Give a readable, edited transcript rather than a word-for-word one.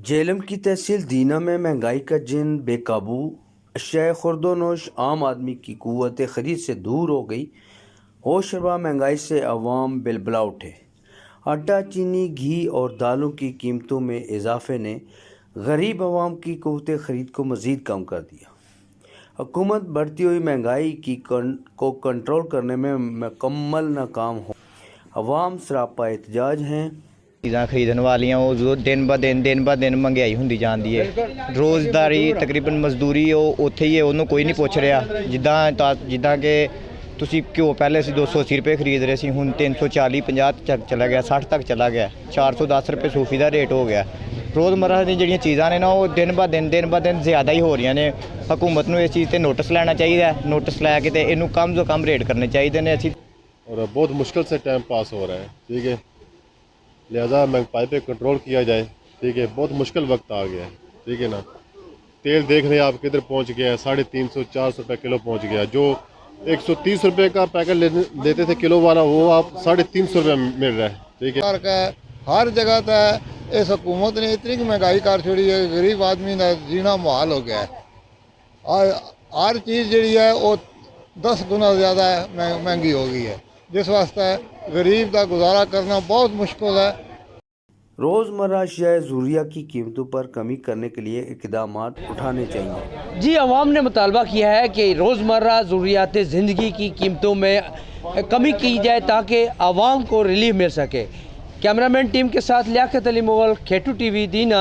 झेलम की तहसील दीना में महंगाई का जिन बेकाबू, अशिया खुर्दोनोश आम आदमी की कुव्वत ख़रीद से दूर हो गई। होशरबा महंगाई से अवाम बिलबला उठे। आटा, चीनी, घी और दालों की कीमतों में इजाफे ने गरीब अवाम की कुव्वत ख़रीद को मज़ीद कम कर दिया। हुकूमत बढ़ती हुई महंगाई को कंट्रोल करने में मुकम्मल नाकाम हो। अवाम सरापा एहतजाज हैं। चीज़ां खरीदण वालियां ਉਹ दिन ब दिन महंगाई ਹੁੰਦੀ ਜਾਂਦੀ ਹੈ। ਰੋਜ਼ਦਾਰੀ ਤਕਰੀਬਨ ਮਜ਼ਦੂਰੀ ਉਹ ਉੱਥੇ ਹੀ ਹੈ, ਉਹਨੂੰ ਕੋਈ ਨਹੀਂ ਪੁੱਛ ਰਿਹਾ। ਜਿੱਦਾਂ ਕਿ ਤੁਸੀਂ ਘਿਓ ਪਹਿਲੇ ਅਸੀਂ 280 ਰੁਪਏ ਖਰੀਦ ਰਹੇ ਸੀ, ਹੁਣ 340 50 ਤੱਕ ਚਲਾ ਗਿਆ, 60 ਤੱਕ ਚਲਾ ਗਿਆ, 410 ਰੁਪਏ ਸੂਫੀ ਦਾ ਰੇਟ ਹੋ ਗਿਆ। रोज़मर्रा दी ਜਿਹੜੀਆਂ ਚੀਜ਼ਾਂ ਨੇ ਨਾ ਉਹ ਦਿਨ ਬ ਦਿਨ ਜ਼ਿਆਦਾ ਹੀ ਹੋ ਰਹੀਆਂ ਨੇ। ਹਕੂਮਤ ਨੂੰ ਇਸ ਚੀਜ਼ ਤੇ ਨੋਟਿਸ ਲੈਣਾ ਚਾਹੀਦਾ ਹੈ। ਨੋਟਿਸ ਲੈ ਕੇ ਤੇ ਇਹਨੂੰ ਕਮ ਤੋਂ ਕਮ ਰੇਟ करने चाहिए ने। ਅਸੀਂ और बहुत मुश्किल से टाइम पास हो रहा है, ठीक है, लिहाजा महंगाई पे कंट्रोल किया जाए, ठीक है। बहुत मुश्किल वक्त आ गया है, ठीक है ना। तेल देख रहे हैं आप किधर पहुंच गया है, 350-400 रुपये किलो पहुंच गया। जो 130 रुपये का पैकेट लेते थे किलो वाला, वो आप 350 रुपये मिल रहा है, ठीक है। हर जगह तक इस हुकूमत ने इतनी महंगाई कर छोड़ी है, गरीब आदमी का जीना मुहाल हो गया है। हर चीज़ जी है वो 10 गुना ज़्यादा महंगी हो गई है, जिस वास्ते गरीब का गुजारा करना बहुत मुश्किल है। रोज़मर्रा अशिया ज़रूरिया की कीमतों पर कमी करने के लिए इक़दाम उठाने चाहिए। जी, अवाम ने मुतालबा किया है कि रोज़मर्रा ज़रूरियात ज़िंदगी की कीमतों में कमी की जाए ताकि आवाम को रिलीफ मिल सके। कैमरामैन टीम के साथ लियाकत अली मुगल, K2 TV, दीना।